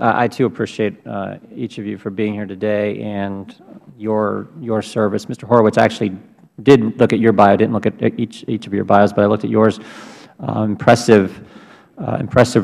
I too appreciate each of you for being here today and your service. Mr. Horowitz, I actually did look at your bio. I didn't look at each of your bios, but I looked at yours. Impressive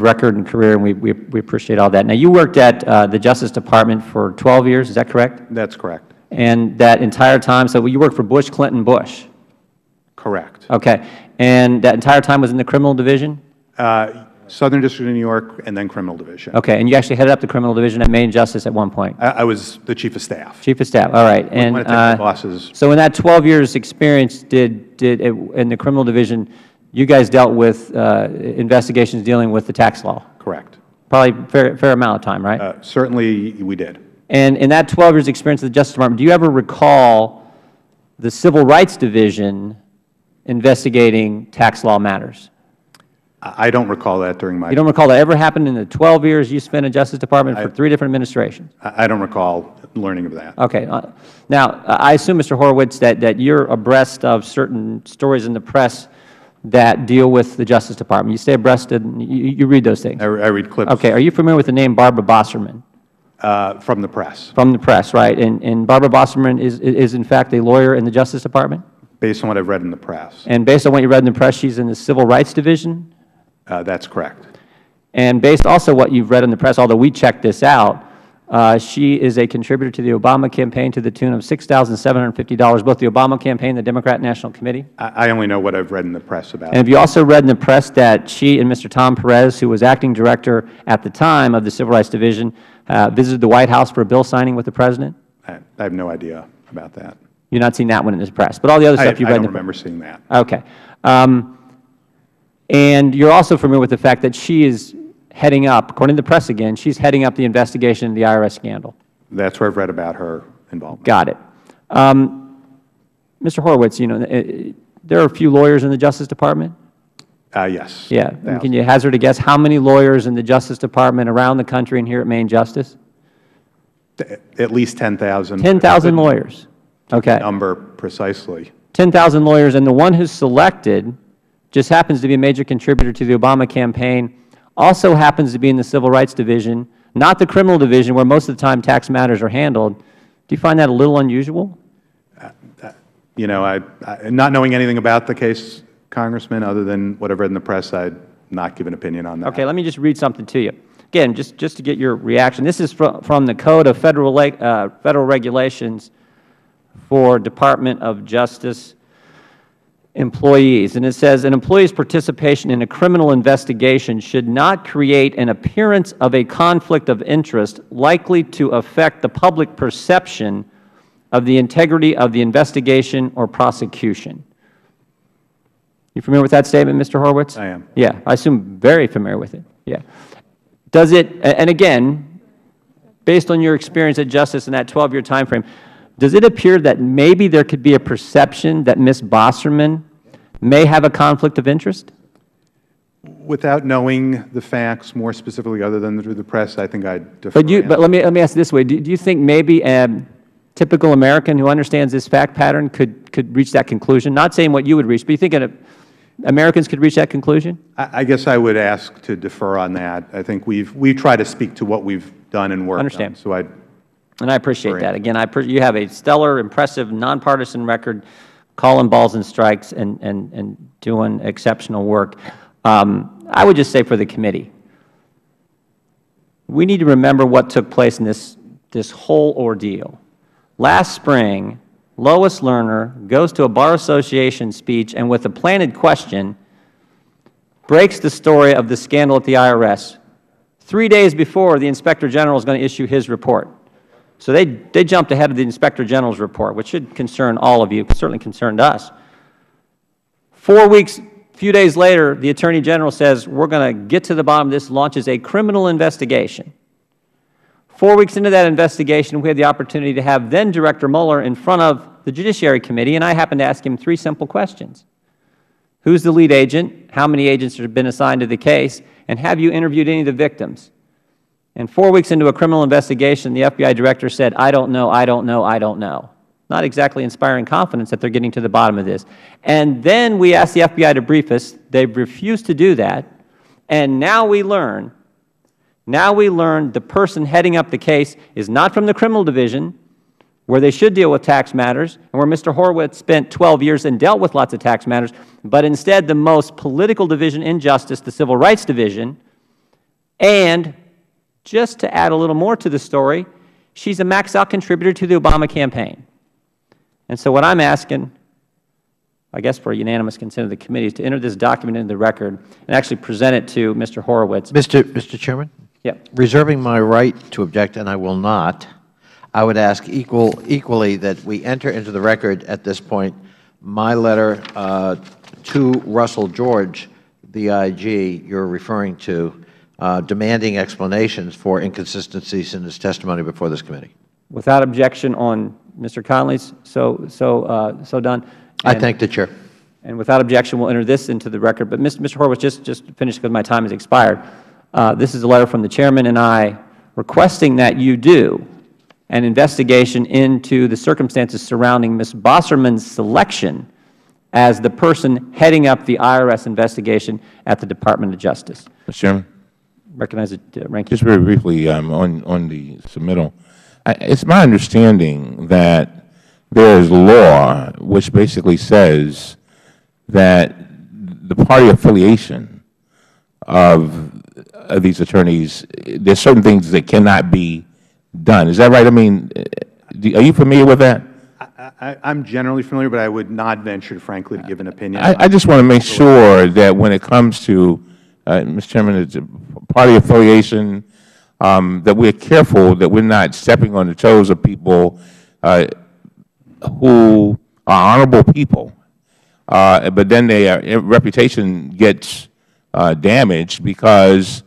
record and career, and we appreciate all that. Now, you worked at the Justice Department for 12 years. Is that correct? That's correct. And that entire time, so you worked for Bush, Clinton, Bush. Correct. Okay. And that entire time was in the criminal division? Southern District of New York and then criminal division. Okay. And you actually headed up the criminal division at Main Justice at one point? I was the chief of staff. Chief of staff. All right. And one of the bosses. So in that 12 years experience, did in the criminal division, you guys dealt with investigations dealing with the tax law? Correct. Probably fair amount of time, right? Certainly we did. And in that 12 years experience at the Justice Department, do you ever recall the Civil Rights Division investigating tax law matters? I don't recall that during my... You don't recall that ever happened in the 12 years you spent in Justice Department for 3 different administrations? I don't recall learning of that. Okay. Now, I assume, Mr. Horowitz, that you're abreast of certain stories in the press that deal with the Justice Department. You stay abreast and you read those things? I read clips. Okay. Are you familiar with the name Barbara Bosserman? From the press. From the press, right. And Barbara Bosserman is in fact a lawyer in the Justice Department? Based on what I've read in the press. And based on what you read in the press, she's in the Civil Rights Division? That's correct. And based also what you've read in the press, although we checked this out, she is a contributor to the Obama campaign to the tune of $6,750, both the Obama campaign and the Democrat National Committee? I only know what I've read in the press about it. And have you also read in the press that she and Mr. Tom Perez, who was acting director at the time of the Civil Rights Division, visited the White House for a bill signing with the President? I have no idea about that. You've not seen that one in the press, but all the other stuff you've read in the press. I don't remember seeing that. Okay. And you're also familiar with the fact that she is heading up, according to the press again, she's heading up the investigation into the IRS scandal. That's where I've read about her involvement. Got it. Mr. Horowitz, you know, there are a few lawyers in the Justice Department? Yes. Yeah. Can you hazard a guess how many lawyers in the Justice Department around the country and here at Main Justice? At least 10,000. 10,000 lawyers. Okay. Number precisely. 10,000 lawyers, and the one who's selected just happens to be a major contributor to the Obama campaign, also happens to be in the Civil Rights Division, not the Criminal Division where most of the time tax matters are handled. Do you find that a little unusual? You know, not knowing anything about the case, Congressman, other than what I've read in the press, I'd not give an opinion on that. Okay, let me just read something to you. Again, just to get your reaction. This is from the Code of Federal Regulations for Department of Justice employees, and it says, an employee's participation in a criminal investigation should not create an appearance of a conflict of interest likely to affect the public perception of the integrity of the investigation or prosecution. You familiar with that statement, Mr. Horowitz? I am. Yeah, I assume very familiar with it. Yeah. Does it, and again, based on your experience at Justice in that 12-year time frame, does it appear that maybe there could be a perception that Ms. Bosserman may have a conflict of interest? Without knowing the facts more specifically other than through the press, I think I'd defer. But let me ask it this way. Do you think maybe a typical American who understands this fact pattern could reach that conclusion? Not saying what you would reach, but you think Americans could reach that conclusion? I guess I would ask to defer on that. I think we try to speak to what we've done and worked on. Understand. So and I appreciate that. Again, you have a stellar, impressive, nonpartisan record, calling balls and strikes and doing exceptional work. I would just say for the committee, we need to remember what took place in this whole ordeal. Last spring, Lois Lerner goes to a Bar Association speech and with a planted question breaks the story of the scandal at the IRS 3 days before the Inspector General is going to issue his report. So they jumped ahead of the Inspector General's report, which should concern all of you, certainly concerned us. 4 weeks, a few days later, the Attorney General says, we're going to get to the bottom of this, launches a criminal investigation. 4 weeks into that investigation, we had the opportunity to have then Director Mueller in front of the Judiciary Committee, and I happened to ask him 3 simple questions. Who's the lead agent? How many agents have been assigned to the case? And have you interviewed any of the victims? And 4 weeks into a criminal investigation, the FBI director said, I don't know, I don't know, I don't know. Not exactly inspiring confidence that they're getting to the bottom of this. And then we asked the FBI to brief us. They've refused to do that. And now we learn Now we learn the person heading up the case is not from the criminal division, where they should deal with tax matters, and where Mr. Horowitz spent 12 years and dealt with lots of tax matters, but instead the most political division in justice, the Civil Rights Division. And just to add a little more to the story, she's a maxed-out contributor to the Obama campaign. And so what I'm asking, I guess for unanimous consent of the committee, is to enter this document into the record and actually present it to Mr. Horowitz. Mr. Chairman? Yep. Reserving my right to object, and I will not, I would ask equally that we enter into the record at this point my letter to Russell George, the IG you're referring to, demanding explanations for inconsistencies in his testimony before this committee. Without objection on Mr. Connolly's so done. I thank the Chair. And without objection, we'll enter this into the record. But Mr. Horowitz, just finish because my time has expired. This is a letter from the Chairman and I requesting that you do an investigation into the circumstances surrounding Ms. Bosserman's selection as the person heading up the IRS investigation at the Department of Justice. Mr. Chairman. Recognize the ranking. Just very briefly on the submittal. It's my understanding that there is law which basically says that the party affiliation of these attorneys, there's certain things that cannot be done. Is that right? I mean, are you familiar with that? I'm generally familiar, but I would not venture, frankly, to give an opinion. I just want to make sure that when it comes to, Mr. Chairman, it's a party affiliation, that we're careful that we're not stepping on the toes of people who are honorable people, but then their reputation gets damaged because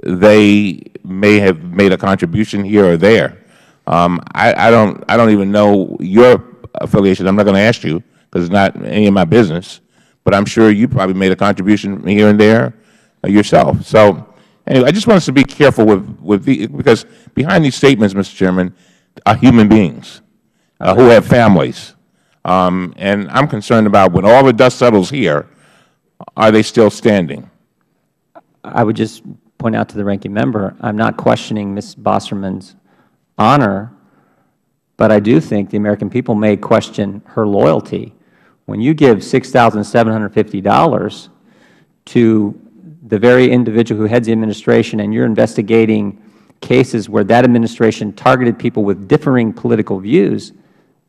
they may have made a contribution here or there. I don't even know your affiliation. I'm not going to ask you because it's not any of my business. But I'm sure you probably made a contribution here and there yourself. So anyway, I just want us to be careful because behind these statements, Mr. Chairman, are human beings who have families. And I'm concerned about when all the dust settles here, are they still standing? I would just point out to the ranking member, I'm not questioning Ms. Bosserman's honor, but I do think the American people may question her loyalty. When you give $6,750 to the very individual who heads the administration and you're investigating cases where that administration targeted people with differing political views,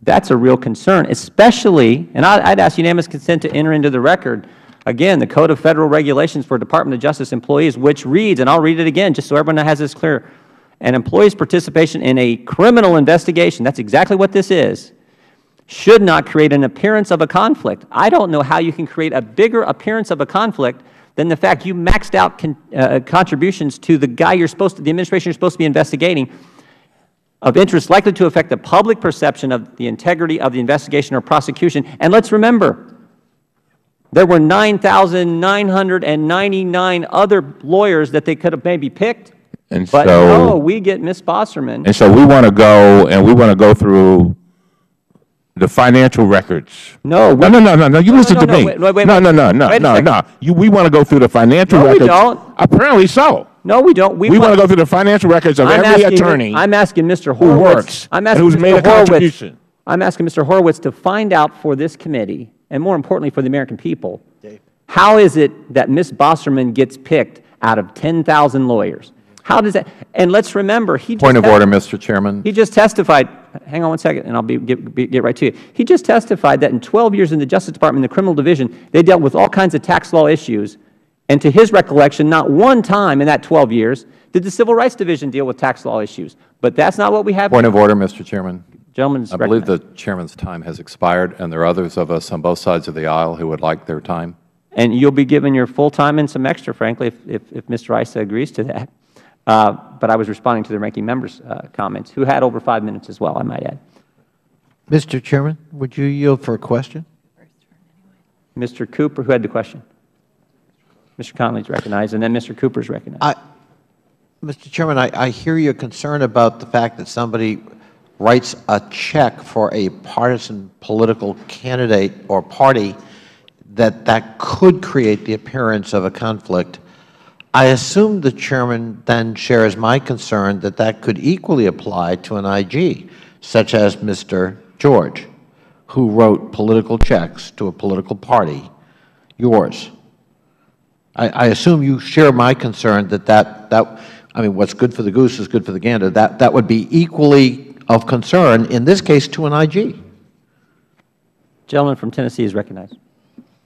that's a real concern, especially, and I'd ask unanimous consent to enter into the record, again, the Code of Federal Regulations for Department of Justice employees, which reads, and I'll read it again just so everyone has this clear, an employee's participation in a criminal investigation, that's exactly what this is, should not create an appearance of a conflict. I don't know how you can create a bigger appearance of a conflict than the fact you maxed out contributions to the guy the administration you're supposed to be investigating of interest likely to affect the public perception of the integrity of the investigation or prosecution. And let's remember, there were 9,999 other lawyers that they could have maybe picked, but no, we get Ms. Bosserman. And so we want to go through the financial records. No. No. You listen to me. No. We want to go through the financial records. No, we don't. Apparently so. No, we don't. We want to go through the financial records of every attorney. I'm asking Mr. Horowitz. Who works and who's made a contribution. I'm asking Mr. Horowitz to find out for this committee, and more importantly for the American people, how is it that Ms. Bosserman gets picked out of 10,000 lawyers? How does that? And let's remember, he just Point of order, Mr. Chairman. He just testified. Hang on one second, and I'll get right to you. He just testified that in 12 years in the Justice Department, in the criminal division, they dealt with all kinds of tax law issues. And to his recollection, not one time in that 12 years did the Civil Rights Division deal with tax law issues. But that's not what we have. Point of order, Mr. Chairman. Gentleman's I believe the Chairman's time has expired, and there are others of us on both sides of the aisle who would like their time. And you'll be given your full time and some extra, frankly, if Mr. Issa agrees to that. But I was responding to the ranking member's comments, who had over 5 minutes as well, I might add. Mr. Chairman, would you yield for a question? Mr. Cooper, who had the question? Mr. Connolly is recognized, and then Mr. Cooper is recognized. Mr. Chairman, I hear your concern about the fact that somebody writes a check for a partisan political candidate or party that could create the appearance of a conflict. I assume the Chairman then shares my concern that that could equally apply to an IG, such as Mr. George, who wrote political checks to a political party, yours. I assume you share my concern that I mean, what's good for the goose is good for the gander. That would be equally of concern, in this case, to an IG. Gentleman from Tennessee is recognized.